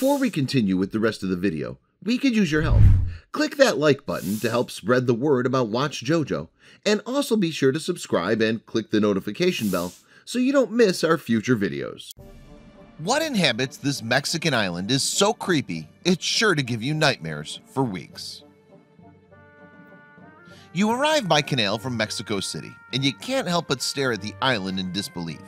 Before we continue with the rest of the video, we could use your help. Click that like button to help spread the word about watchJojo, and also be sure to subscribe and click the notification bell so you don't miss our future videos. What inhabits this Mexican island is so creepy, it's sure to give you nightmares for weeks. You arrive by canal from Mexico City, and you can't help but stare at the island in disbelief.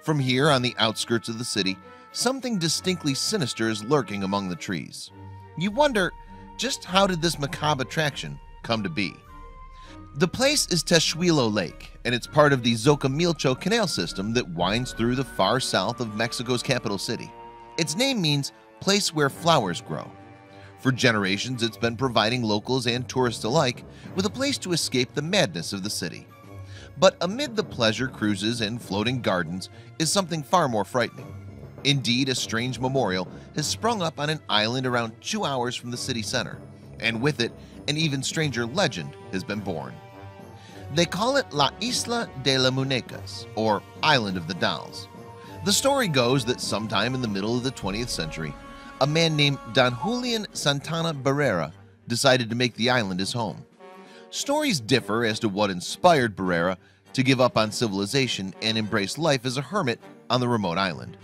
From here, on the outskirts of the city, something distinctly sinister is lurking among the trees. You wonder, just how did this macabre attraction come to be? The place is Teshuilo Lake, and it's part of the Xochimilco canal system that winds through the far south of Mexico's capital city. Its name means place where flowers grow. For generations, it's been providing locals and tourists alike with a place to escape the madness of the city. But amid the pleasure cruises and floating gardens is something far more frightening. Indeed, a strange memorial has sprung up on an island around 2 hours from the city center, and with it, an even stranger legend has been born. They call it La Isla de las Muñecas, or Island of the Dolls. The story goes that sometime in the middle of the 20th century, a man named Don Julian Santana Barrera decided to make the island his home. Stories differ as to what inspired Barrera to give up on civilization and embrace life as a hermit on the remote island.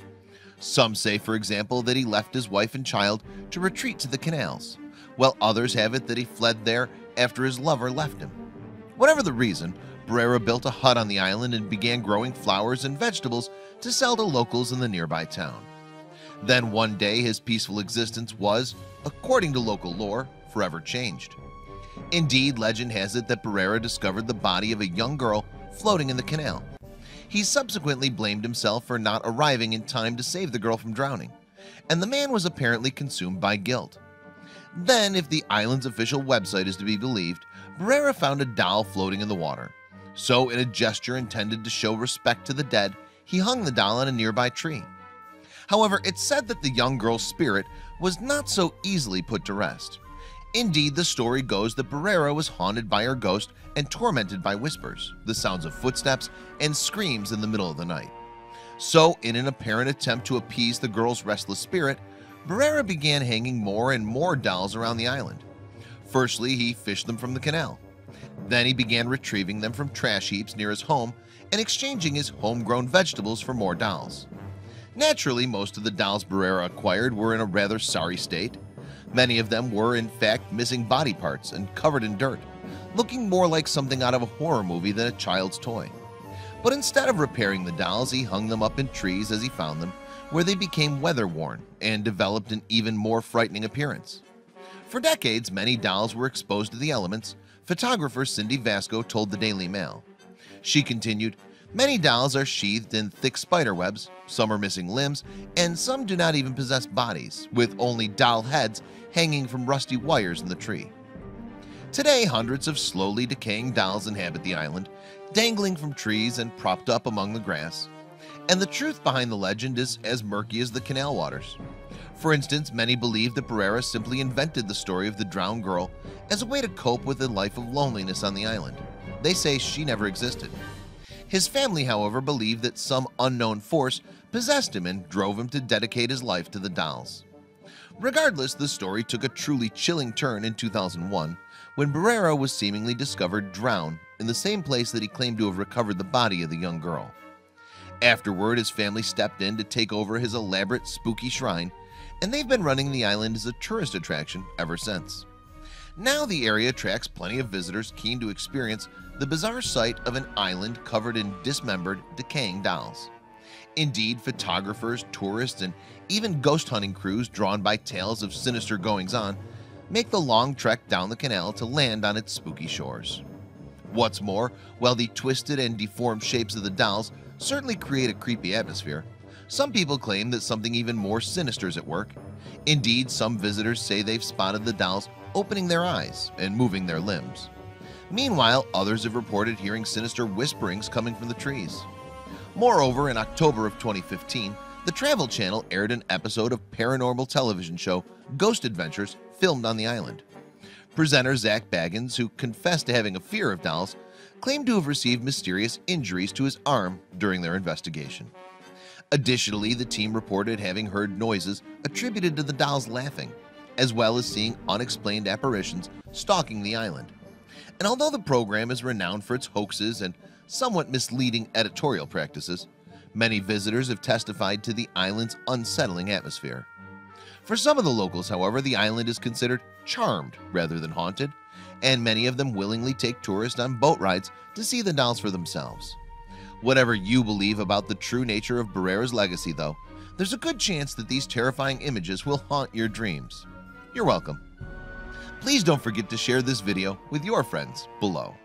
Some say, for example, that he left his wife and child to retreat to the canals, while others have it that he fled there after his lover left him. Whatever the reason, Barrera built a hut on the island and began growing flowers and vegetables to sell to locals in the nearby town. Then one day his peaceful existence was, according to local lore, forever changed. Indeed, legend has it that Barrera discovered the body of a young girl floating in the canal. He subsequently blamed himself for not arriving in time to save the girl from drowning, and the man was apparently consumed by guilt. Then, if the island's official website is to be believed, Barrera found a doll floating in the water. So, in a gesture intended to show respect to the dead, he hung the doll on a nearby tree. However, it's said that the young girl's spirit was not so easily put to rest. Indeed, the story goes that Barrera was haunted by her ghost and tormented by whispers, the sounds of footsteps, and screams in the middle of the night. So, in an apparent attempt to appease the girl's restless spirit, Barrera began hanging more and more dolls around the island. Firstly, he fished them from the canal. Then he began retrieving them from trash heaps near his home and exchanging his homegrown vegetables for more dolls. Naturally, most of the dolls Barrera acquired were in a rather sorry state. Many of them were, in fact, missing body parts and covered in dirt, looking more like something out of a horror movie than a child's toy. But instead of repairing the dolls, he hung them up in trees as he found them, where they became weather-worn and developed an even more frightening appearance. For decades, many dolls were exposed to the elements, photographer Cindy Vasco told the Daily Mail. She continued, "Many dolls are sheathed in thick spider webs, some are missing limbs, and some do not even possess bodies, with only doll heads hanging from rusty wires in the tree." Today, hundreds of slowly decaying dolls inhabit the island, dangling from trees and propped up among the grass. And the truth behind the legend is as murky as the canal waters. For instance, many believe that Barrera simply invented the story of the drowned girl as a way to cope with a life of loneliness on the island. They say she never existed. His family, however, believed that some unknown force possessed him and drove him to dedicate his life to the dolls. Regardless, the story took a truly chilling turn in 2001 when Barrera was seemingly discovered drowned in the same place that he claimed to have recovered the body of the young girl. Afterward, his family stepped in to take over his elaborate spooky shrine, and they've been running the island as a tourist attraction ever since. Now the area attracts plenty of visitors keen to experience the bizarre sight of an island covered in dismembered, decaying dolls. Indeed, photographers, tourists, and even ghost hunting crews drawn by tales of sinister goings-on make the long trek down the canal to land on its spooky shores. What's more, while the twisted and deformed shapes of the dolls certainly create a creepy atmosphere, some people claim that something even more sinister is at work. Indeed, some visitors say they've spotted the dolls opening their eyes and moving their limbs. Meanwhile, others have reported hearing sinister whisperings coming from the trees. Moreover, in October of 2015, the Travel Channel aired an episode of paranormal television show Ghost Adventures filmed on the island. Presenter Zach Baggins, who confessed to having a fear of dolls, claimed to have received mysterious injuries to his arm during their investigation. Additionally, the team reported having heard noises attributed to the dolls laughing, as well as seeing unexplained apparitions stalking the island. And although the program is renowned for its hoaxes and somewhat misleading editorial practices, many visitors have testified to the island's unsettling atmosphere. For some of the locals, however, the island is considered charmed rather than haunted, and many of them willingly take tourists on boat rides to see the dolls for themselves. Whatever you believe about the true nature of Barrera's legacy, though, there's a good chance that these terrifying images will haunt your dreams. You're welcome. Please don't forget to share this video with your friends below.